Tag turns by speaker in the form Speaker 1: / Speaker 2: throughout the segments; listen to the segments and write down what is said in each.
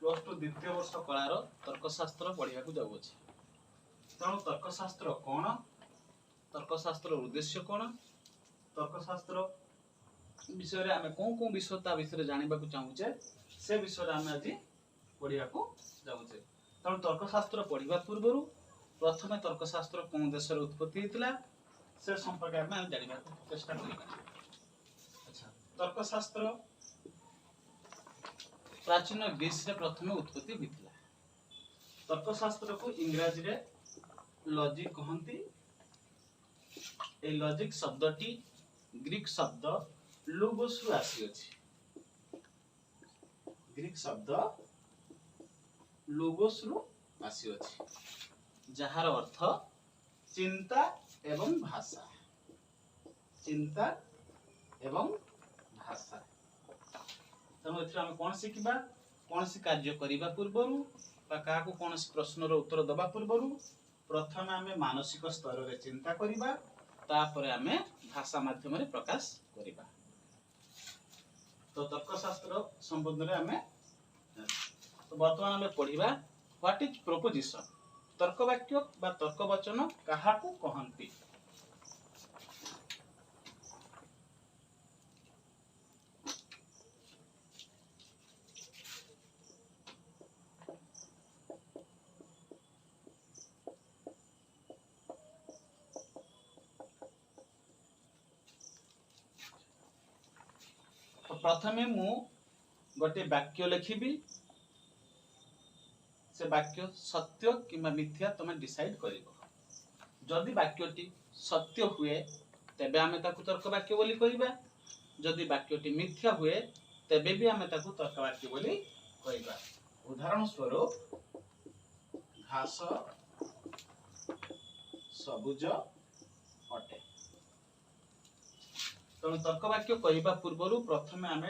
Speaker 1: Plus two द्वितीय वर्ष colour तर्कशास्त्र पढ़ा जाऊँगी। तेणु तर्कशास्त्र कौन, तर्कशास्त्र उद्देश्य कौन, तर्कशास्त्र विषय रे आमे कौन कौन विषय ता विषय जानवा चाहूचे से विषय आम आज पढ़ा जाऊे। तेणु तर्कशास्त्र पढ़ा पूर्व प्रथम तर्कशास्त्र कौन देश उत्पत्ति होता से संपर्क में जानवा चेष्टा करिबा। अच्छा, तर्कशास्त्र प्राचीन ग्रीस रे प्रथम उत्पत्ति होता। तर्कशास्त्र को इंग्राजी रे लॉजिक कहती। ए लॉजिक शब्दटी ग्रीक शब्द लुगोस रु आसी अछि। ग्रीक शब्द लुगोस रु आसी अछि जहार अर्थ चिंता एवं भाषा। चिंता एवं भाषा। तेणु एथि आम कौन शिखा, कौन सी कार्य करने पूर्व क्या कौन सी प्रश्नर उत्तर दबा पूर्व प्रथम आम मानसिक स्तर रे चिंता करिबा, तापर आम भाषा माध्यम प्रकाश करिबा। तो तर्कशास्त्र संबंध में आम तो बर्तमान आम पढ़िबा व्हाट इज प्रोपोजिशन। तर्कवाक्य बा तर्कवचन काहाकू कहंती। तो प्रथमे मु गोटे वाक्य लिखिबी, से वाक्य सत्य किंबा मिथ्या तुम डिसाइड करिवो। जदि वाक्यटी सत्य हुए तेबे आमे ताकू तर्क वाक्य बोली कहिबा, जदि वाक्यटी मिथ्या हुए तेबे भी आमे ताकू तर्क वाक्य बोली कहिबा। उदाहरण स्वरूप घास सबुज अटे। तेणु तर्क वाक्य कहवा पूर्व प्रथम आम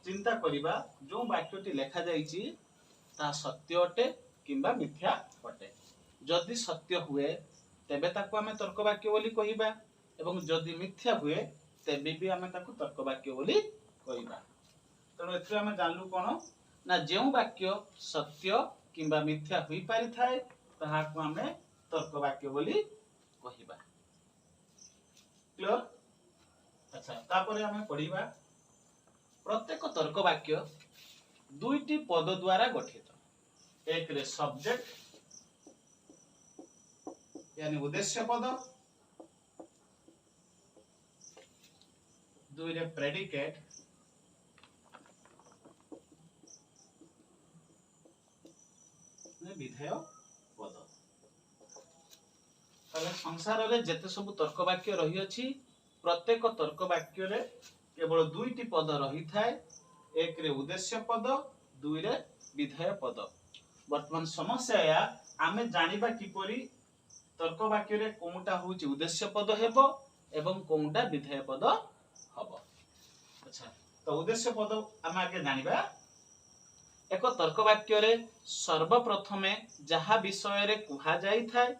Speaker 1: चिंता करवा जो वाक्यटी लेखा जाइए ता सत्य अटे किंबा मिथ्या अटे। जदि सत्य हुए तेबे ताको आम तर्क वाक्य बोली कहवा, एवं जदि मिथ्या हुए तेबे भी आम ताको तर्क वाक्य बोली कहवा। तेणु एथि आम जानलु कौन ना जो वाक्य सत्य किंबा मिथ्या हुई पारि थाए ताहाको आम तर्क वाक्य बोली कहवा। क्लियर? अच्छा, तापरे आमे पढ़िबा प्रत्येक तर्क वाक्य दुईटी पद द्वारा गठित। एक रे सब्जेक्ट यानी उद्देश्य पद, दुई रे प्रेडिकेट विधेय पद। ताले संसार रे जेते सब तर्क वाक्य रही अछि प्रत्येक तर्क वाक्य रे केवल दुईटी पद रही थाए। एक रे उद्देश्य पद, दुई रे विधेय पद। वर्तमान समस्या या आमे जानिबा किपरि तर्क वाक्य रे कोनटा होउची उद्देश्य पद हेबो एवं कोनटा विधेय पद हबो। अच्छा, तो उद्देश्य पद आमे आगे जानिबा। एक तर्क वाक्य रे सर्वप्रथमे जहा विषय रे कुहा जाई थाए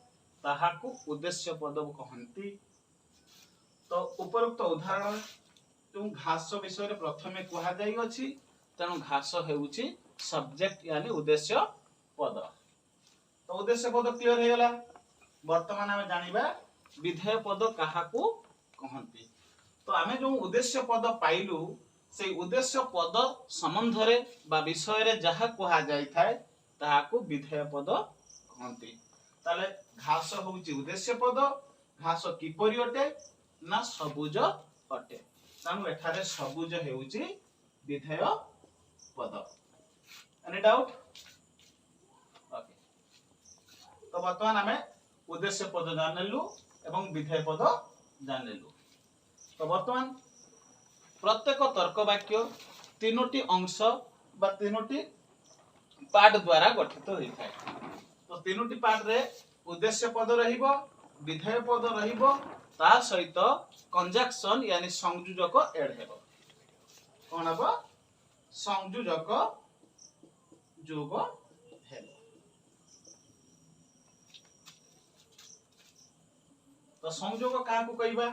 Speaker 1: ताहाकू उद्देश्य पद कहंती। तो उपरोक्त उदाहरण जो घास विषय रे प्रथमे कुहा जाई अछि तेणु घास हेउची सब्जेक्ट यानी उद्देश्य पद। तो उद्देश्य पद क्लियर हे गला। वर्तमान आमे जानिबा विधेय पद काहाकू कहंती। तो आमे जो उद्देश्य पद पाइलु से उद्देश्य पद संबंध रे बा विषय रे जहा कुहा जाई थाए ताहाकू विधेय पद कहंती। ताले घास होउची उद्देश्य पद। घास किपरि अटे ना सबुज अटे, तानु एठारे सबुज हेउची विधेय पद। Any doubt? ओके, तो वर्तमान आमे उद्देश्य पद जानिलु एवं विधेय पद जानिलु। तो वर्तमान प्रत्येक तर्क वाक्य तीनोटी अंश बा तीनोटी पार्ट द्वारा गठित होइथाय। तो तीनोटी पार्ट रे उद्देश्य पद रहिबो, विधेय पद रहिबो, ता सहित कंजक्शन यानी संयोजक ऐड हेबो। कोन हेबो? संयोजक जोग हेबो। तो संयोजक काहाकू कहबा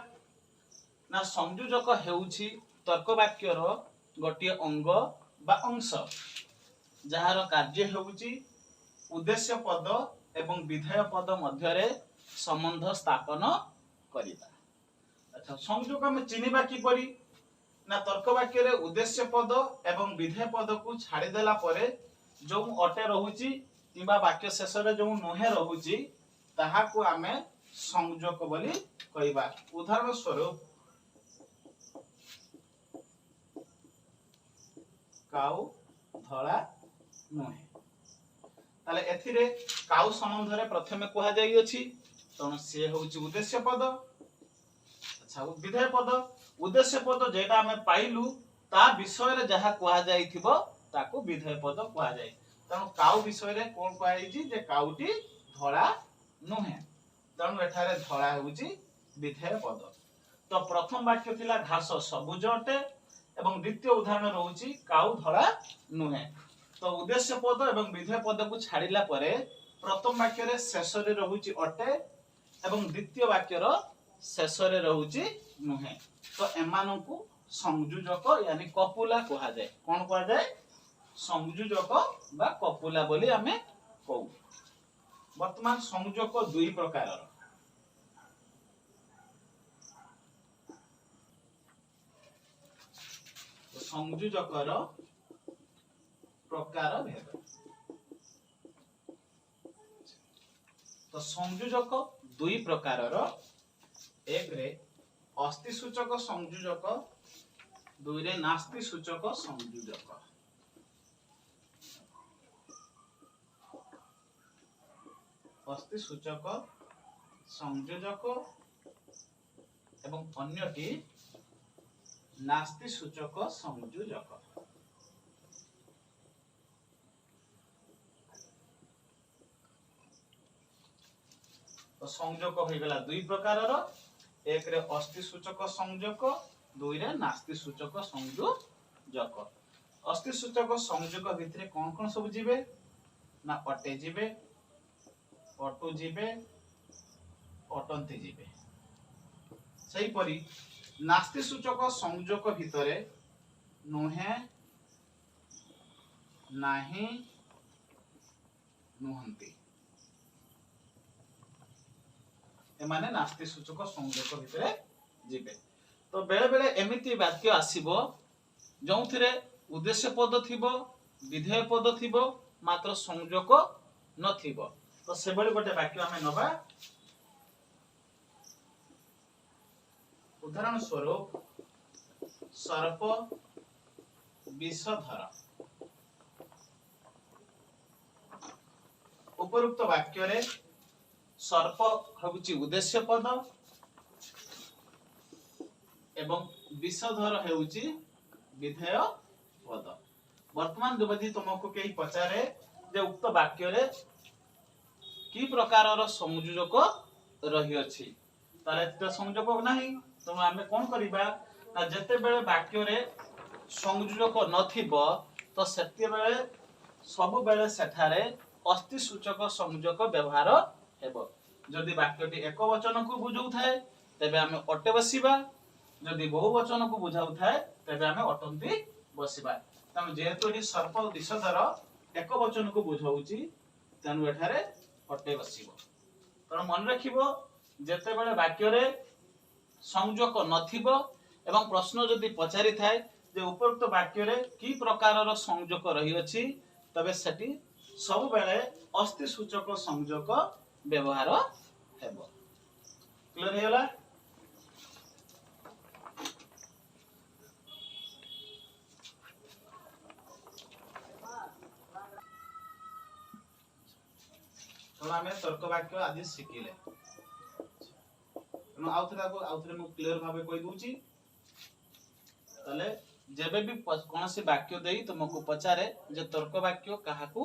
Speaker 1: ना संयोजक हेउछि तर्क वाक्यर गोटे अंग बा अंश जहार कार्य हेउची उद्देश्य पद एवं विधेय पद मध्यरे संबंध स्थापन करिबा। अच्छा, संयोग हम चिनिबा कि परी ना तर्क वाक्य रे उद्देश्य पद एवं विधेय पद को छाड़ी देला परे जो अटे रहुची किबा वाक्य शेष रे जो नहे रहुची ताहा को आमे संयोग बोली कहबा। उदाहरण स्वरूप काउ धला नहे, ताले एथिरे काउ संबंध रे प्रथमे कहा जाई अछि तण से होउची उद्देश्य पद। अच्छा, विधेय पद उद्देश्य पद जेटा हमें पाइलु ता विषय रे जहा कहा जाईथिबो ताको विधेय पद कहा जाय। तण काउ विषय रे कोन कहा जाईची जे काउटी धला नहे, तण एठारे धला होउची विधेय पद। तो प्रथम वाक्य थिला घास सबुज अटे एवं द्वितीय उदाहरण रहउची काउ धला नहे। तो उद्देश्य पद एवं विधेय पद को छाड़िला परे प्रथम वाक्य रे शेष रे रहउची अटे एवं द्वितीय वाक्य रो शेष रे रहउची नहे। तो एमानकु संयोजक यानी कपुला कहा जाय। कोन कहा जाय? संयोजक बा कपुला बोली हमें कहू। वर्तमान संयोजक दुई प्रकार रो। संयोजक रो प्रकार भेद। तो संयोजक दुई प्रकार रो, एक रे अस्ति सूचक संयोजक, दुई रे नास्ति सूचक संयोजक। अस्ति सूचक संयोजक एवं अन्यटी नास्ति सूचक संयोजक। तो संयोजक हो गला दुई प्रकार रो, एक रे अस्ति सूचक संयोजक, दुई रे नास्ति सूचक संयोजक। अस्ति सूचक संयोजक भितरे कोन कोन सब जिवे ना अटे जिवे, अटु जिवे, अटंती जिवे। सही परी नास्ति सूचक संयोजक भितरे नुहे, नाही, नुहंती एमाने नास्ति सूचक संयोजक भितरे जिवे। तो बेले बेले एमिति वाक्य आसीबो जोंथिरे उद्देश्य पद थिबो, विधेय पद थिबो, मात्र संयोजक नथिबो। तो सेबळे गोटे वाक्य हमें नबा। उदाहरण स्वरूप सर्प विषधर। उपरोक्त वाक्य रे सर्प होउची उद्देश्य पद एवं विषधर हेउची विधेय पद। वर्तमान जबदि तुमको केही पचारे जे उक्त वाक्य रे की प्रकार संयोजक रही अछि ताले त संयोजक नाही। तो आमे कोन करिबा ना जते बेले वाक्य रे संयोजक नथिबो तो सेते बेले सब बेले सेठारे अस्ति सूचक संयोजक व्यवहार हेबो। जदि वाक्यटी एक वचन को बुझाउ थाए तबे आमे अटे बसिबा, जदि बहु वचन को बुझाउ थाए तबे आमे अटंती बसिबा। तम जेहेतु एठी सर्प विषधर एक वचन को बुझाउची तनु एठारे अटे बसिबो। तण मन रखिबो जेते बेले वाक्य रे संयोजक नथिबो एवं प्रश्न जदि पचारि थाए जे उपरोक्त वाक्य रे की प्रकार संयोजक रही अछि तबे सेठी सब बेले अस्ति सूचक संयोजक व्यवहार हेबो। क्लियर हेला? तो हमें तर्क वाक्य आदि शिखिले आउथरे मु क्लियर भाबे कहि दूची। तले जेबे भी कोनसी वाक्य देई तुमको पचारे जे तर्क वाक्य काहाकू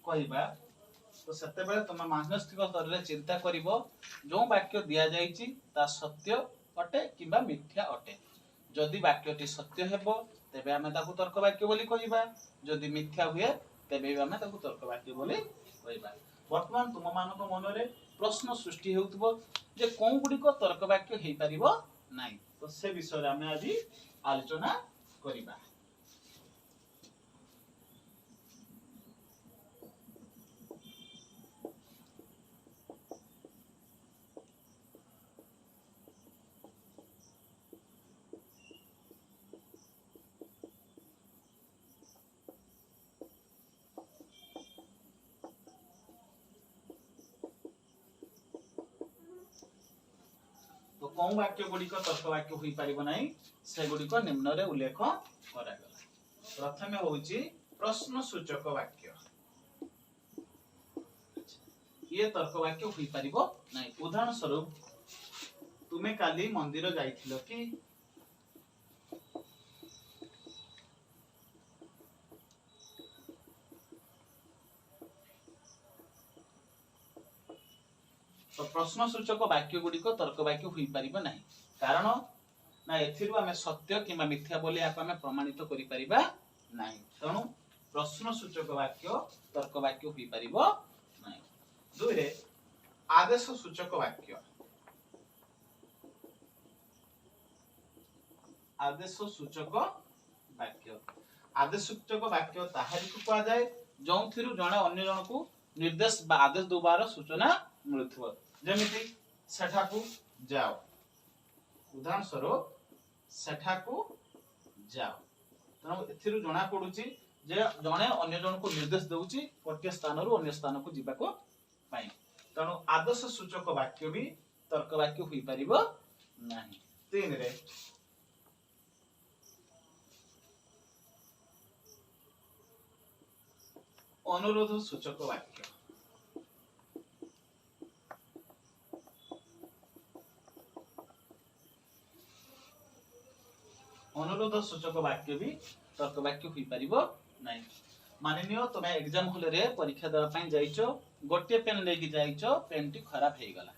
Speaker 1: कहिबा तो सेते बेले तुम मानसिक स्तर रे चिंता करिवो जो वाक्य दिया जाईची ता सत्य अटे किबा मिथ्या अटे। जदि वाक्यटी सत्य हेबो तेबे आमे ताकू तर्क वाक्य बोली कहिबा, जदि मिथ्या हुए तेबे आमे ताकू तर्क वाक्य बोली कहिबा। वर्तमान तुम मानक मन रे प्रश्न सृष्टि हेउतबो जे कोन गुडी को तर्क वाक्य हेइ परिबो नाही। तो से विषय रे आमे आज आलोचना करिबा। कौ वाक्य गुड़िक तर्क वाक्य हुई पारिबो नाही से गुड़िक निम्न रे उल्लेख करागला। प्रथमे होउची प्रश्न सूचक वाक्य। ये तर्क वाक्य हुई पारिबो नाही। उदाहरण स्वरूप तुमे काली मंदिर जाइथिलो कि? तो प्रश्न सूचक वाक्य गुड़िक तर्क वाक्य हुई पारिबो नाही। कारण ना एथिरु आमे सत्य किंबा मिथ्या बोली आको आमे प्रमाणित करि परिबा नाही। तणु प्रश्न सूचक वाक्य तर्क वाक्य हुई पारिबो नाही। दुई रे आदेश सूचक वाक्य। आदेश सूचक वाक्य। आदेश सूचक वाक्य ताहारी को कहा जाए जोंथिरु जणे अन्य जनकु निर्देश बा आदेश दुबार सूचना मिलुथबो। जेमिति सेठाकू जाओ। उदाहरण स्वरूप सेठाकू जाओ। तनो एथिरु जणा पडुची जे जणे अन्य जनकु निर्देश देउची गोटे स्थानरु अन्य स्थान को जिबाको पाई। तनो आदेश सूचक वाक्य भी तर्क वाक्य हुई परिबो नाही। तीन रे अनुरोध सूचक वाक्य। अनुरोध सूचक वाक्य भी तर्क वाक्य हुई पारिबो नाही। माननीय तुमे एग्जाम हॉल रे परीक्षा देबा पई जाइचो गोटे पेन लेके जाइचो पेन टी खराब हे गला।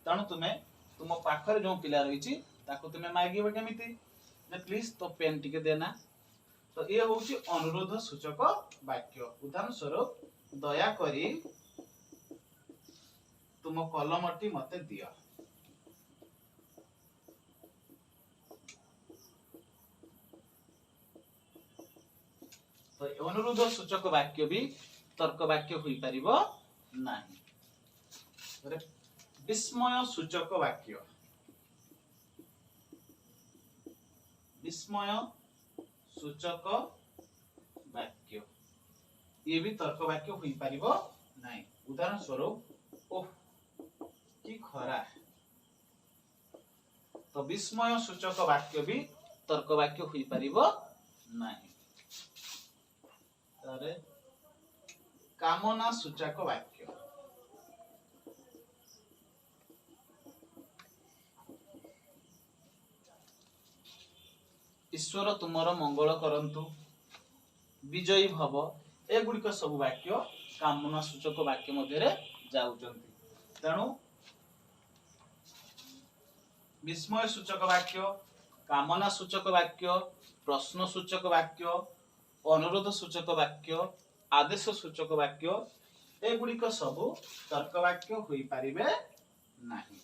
Speaker 1: तणु तुमे तुम पाखरे जो पिला रहिची ताको तुमे मागिबो केमिति जे प्लीज तो पेन टिके देना। तो ये होउची अनुरोध सूचक वाक्य। उदाहरण स्वरूप दया करी तुम कलमटी मते दियो। तो अनुरोध सूचक वाक्य भी तर्क वाक्य हुई पारिबो नाही। विस्मय सूचक वाक्य। विस्मय सूचक वाक्य ये भी तर्क वाक्य हुई पारिबो नाही। उदाहरण स्वरूप ओह की खरा। तो विस्मय सूचक वाक्य भी तर्क वाक्य हुई पारिबो नाही। तारे कामना सूचक वाक्य। ईश्वर तुमर मंगल करंतु विजयी भव ए गुड़िक सब वाक्य कामना सूचक वाक्य मध्य रे जाउचंती। तेणु विस्मय सूचक वाक्य, कामना सूचक वाक्य, प्रश्न सूचक वाक्य, अनुरोध सूचक वाक्य, आदेश सूचक वाक्य ए गुड़िक सब तर्क वाक्य हुई पारिबे नाही।